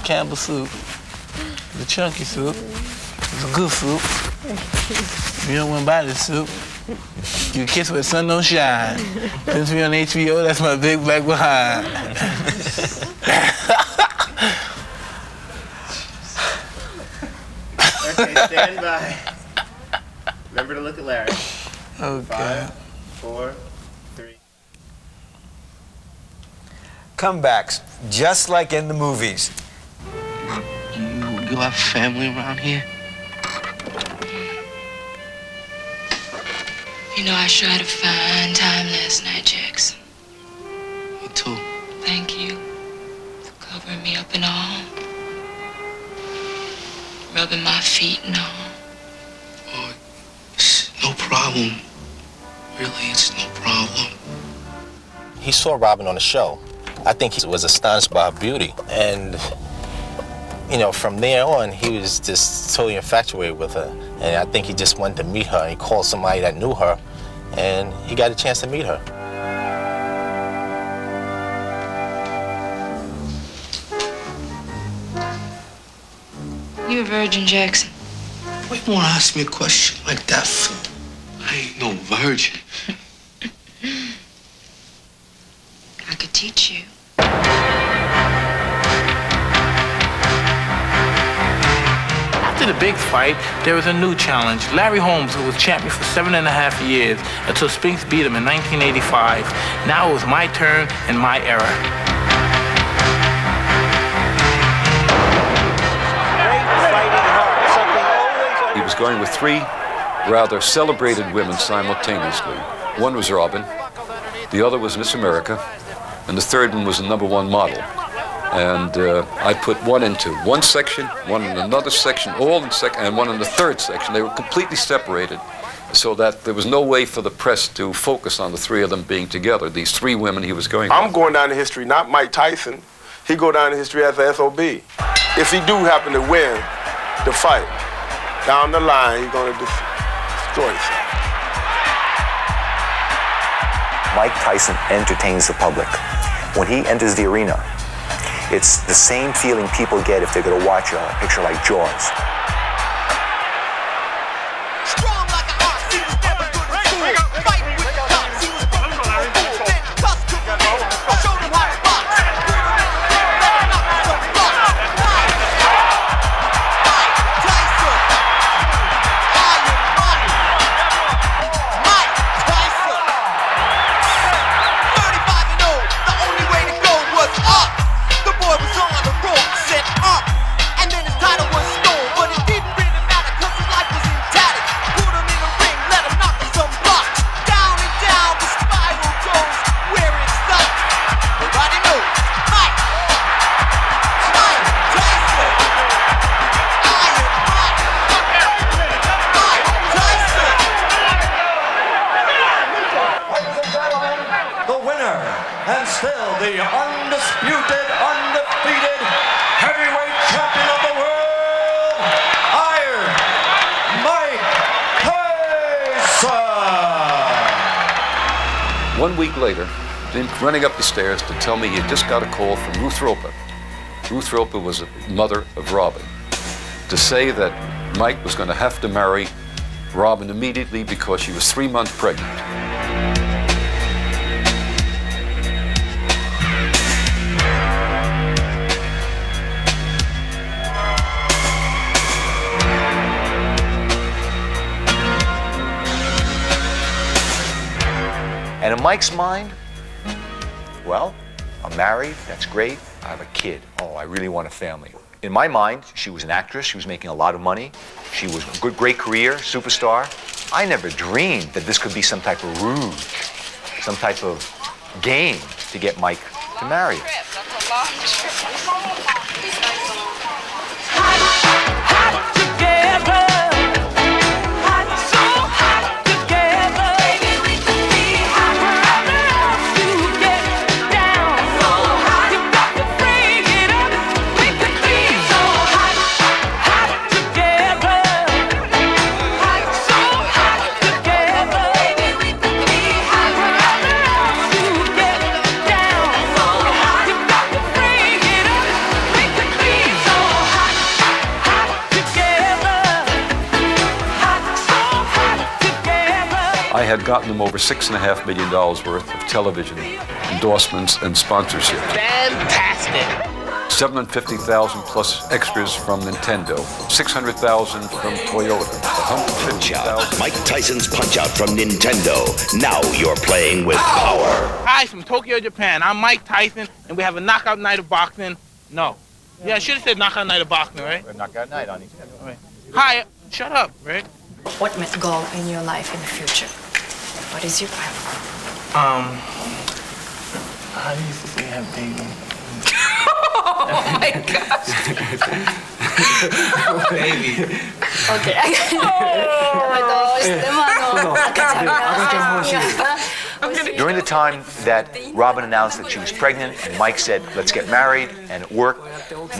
Campbell soup, the chunky soup, the good soup. You don't want to buy this soup. You kiss where the sun don't shine. Since we on HBO, that's my big black behind. Okay, stand by. Remember to look at Larry. Okay. 5, 4, 3. Comebacks, just like in the movies. You have family around here? You know, I sure had a fine time last night, Jackson. Me too. Thank you for covering me up and all. Rubbing my feet and all. Oh, it's no problem. Really, it's no problem. He saw Robin on the show. I think he was astonished by her beauty. And, you know, from there on, he was just totally infatuated with her. And I think he just wanted to meet her. He called somebody that knew her, and he got a chance to meet her. You a virgin, Jackson? Why you want to ask me a question like that for? I ain't no virgin. I could teach you. After the big fight, there was a new challenge. Larry Holmes, who was champion for 7.5 years, until Spinks beat him in 1985. Now it was my turn and my era. He was going with 3 rather celebrated women simultaneously. One was Robin, the other was Miss America, and the third one was the #1 model. And I put one into one section, one in another section, all in second, and one in the third section. They were completely separated, so that there was no way for the press to focus on the 3 of them being together, these 3 women he was going with. I'm going down in history, not Mike Tyson. He go down in history as a SOB. If he do happen to win the fight, down the line, he's going to destroy himself. Mike Tyson entertains the public. When he enters the arena, it's the same feeling people get if they're going to watch a picture like Jaws. And still the undisputed, undefeated heavyweight champion of the world, Iron Mike Tyson. 1 week later, came running up the stairs to tell me he had just got a call from Ruth Roper. Ruth Roper was the mother of Robin, to say that Mike was going to have to marry Robin immediately because she was 3 months pregnant. And in Mike's mind, well, I'm married, that's great. I have a kid. Oh, I really want a family. In my mind, she was an actress. She was making a lot of money. She was a good, great career, superstar. I never dreamed that this could be some type of rouge, some type of game to get Mike to marry her. I had gotten them over $6.5 million worth of television endorsements and sponsorships. Fantastic. 750,000 plus extras from Nintendo, 600,000 from Toyota. Punch Out. Mike Tyson's Punch Out from Nintendo. Now you're playing with power. Hi, from Tokyo, Japan. I'm Mike Tyson, and we have a knockout night of boxing. No. Yeah, I should have said knockout night of boxing, right? A knockout night on each Right. Hi, shut up, Rick. What goal in your life in the future? What is your plan? I used to say have baby. Oh my gosh. Baby. Okay. During the time that Robin announced that she was pregnant and Mike said, let's get married, and it worked,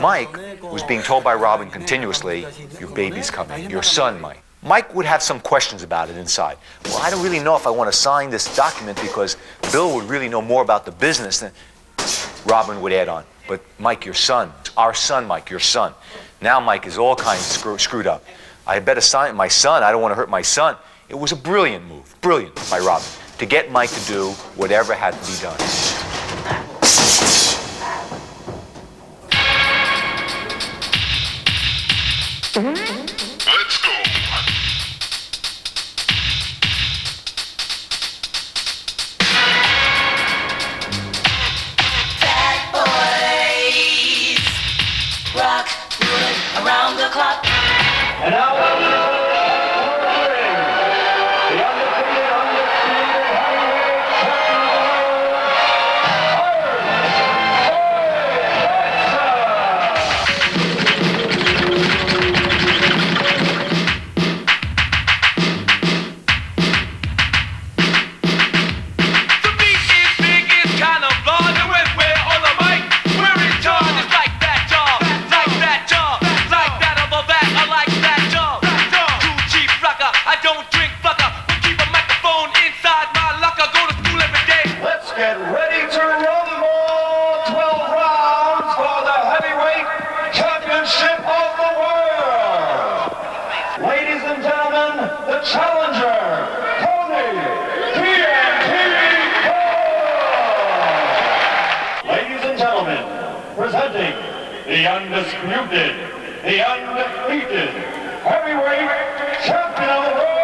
Mike was being told by Robin continuously, your baby's coming, your son, Mike. Mike would have some questions about it inside. Well, I don't really know if I want to sign this document because Bill would really know more about the business than Robin would add on. But Mike, your son, our son, Mike, your son. Now Mike is all kinds of screwed up. I had better sign my son. I don't want to hurt my son. It was a brilliant move, brilliant by Robin, to get Mike to do whatever had to be done. Let's go. Bad boys rock good around the clock. And now, the undefeated get ready to rumble. 12 rounds for the heavyweight championship of the world. Ladies and gentlemen, the challenger, Tony TNT Khan. Ladies and gentlemen, presenting the undisputed, the undefeated heavyweight champion of the world.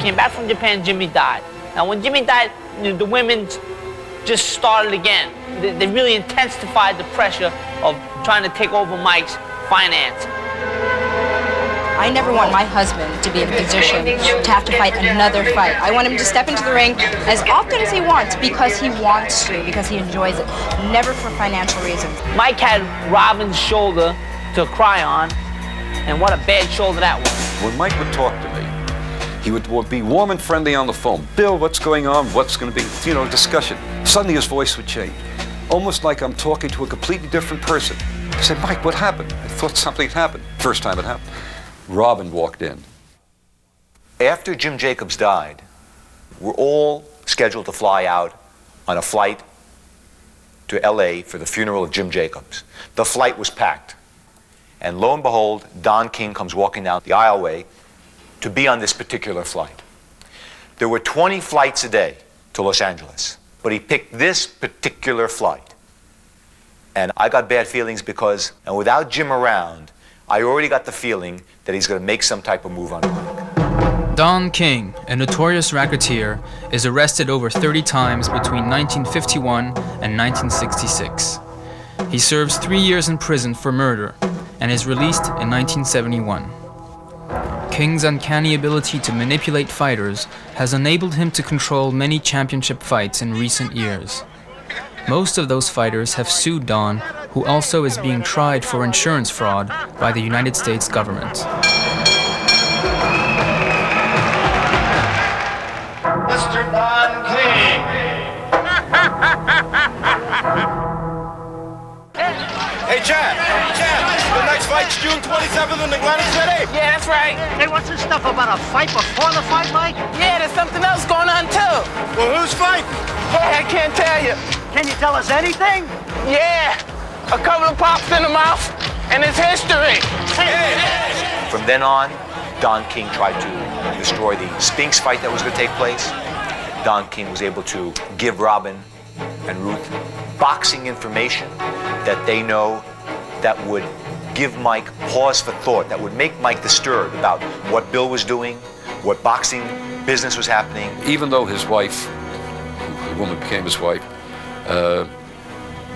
Came back from Japan, Jimmy died. Now when Jimmy died, the women just started again. They really intensified the pressure of trying to take over Mike's finance. I never want my husband to be in a position to have to fight another fight. I want him to step into the ring as often as he wants because he wants to, because he enjoys it, never for financial reasons. Mike had Robin's shoulder to cry on, and what a bad shoulder that was. When Mike would talk to me, he would be warm and friendly on the phone. Bill, what's going on? What's going to be, discussion. Suddenly his voice would change, almost like I'm talking to a completely different person. I said, Mike, what happened? I thought something had happened. First time it happened. Robin walked in. After Jim Jacobs died, we're all scheduled to fly out on a flight to LA for the funeral of Jim Jacobs. The flight was packed. And lo and behold, Don King comes walking down the aisleway to be on this particular flight. There were 20 flights a day to Los Angeles, but he picked this particular flight. And I got bad feelings because, and without Jim around, I already got the feeling that he's going to make some type of move on Mike. Don King, a notorious racketeer, is arrested over 30 times between 1951 and 1966. He serves 3 years in prison for murder and is released in 1971. King's uncanny ability to manipulate fighters has enabled him to control many championship fights in recent years. Most of those fighters have sued Don, who also is being tried for insurance fraud by the United States government. Mr. Don King. Hey, Chad, the next fight's June 27th in Atlantic City. Yeah, that's right. Hey, what's this stuff about a fight before the fight, Mike? Yeah, there's something else going on too. Well, who's fighting? Hey, I can't tell you. Can you tell us anything? Yeah, a couple of pops in the mouth, and it's history. From then on, Don King tried to destroy the Spinks fight that was going to take place. Don King was able to give Robin and Ruth boxing information that they know that would give Mike pause for thought, that would make Mike disturbed about what Bill was doing, what boxing business was happening. Even though his wife, the woman became his wife,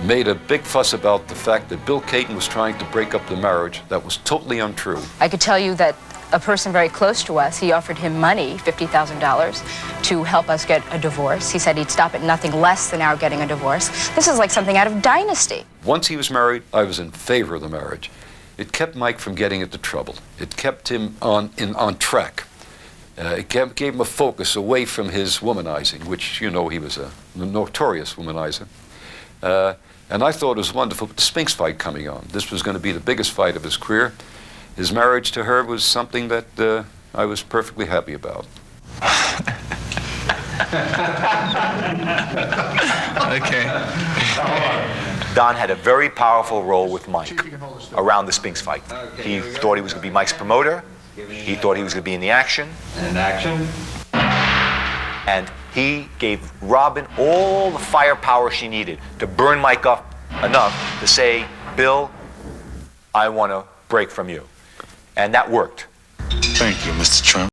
made a big fuss about the fact that Bill Caton was trying to break up the marriage, that was totally untrue. I could tell you that a person very close to us, he offered him money, $50,000, to help us get a divorce. He said he'd stop at nothing less than our getting a divorce. This is like something out of Dynasty. Once he was married, I was in favor of the marriage. It kept Mike from getting into trouble. It kept him on track. It gave him a focus away from his womanizing, which, you know, he was a notorious womanizer. And I thought it was wonderful with the Spinks fight coming on. This was going to be the biggest fight of his career. His marriage to her was something that I was perfectly happy about. Okay. Don had a very powerful role with Mike around the Spinks fight. He thought he was going to be Mike's promoter. He thought he was going to be in the action. And he gave Robin all the firepower she needed to burn Mike up enough to say, Bill, I want to break from you. And that worked. Thank you, Mr. Trump.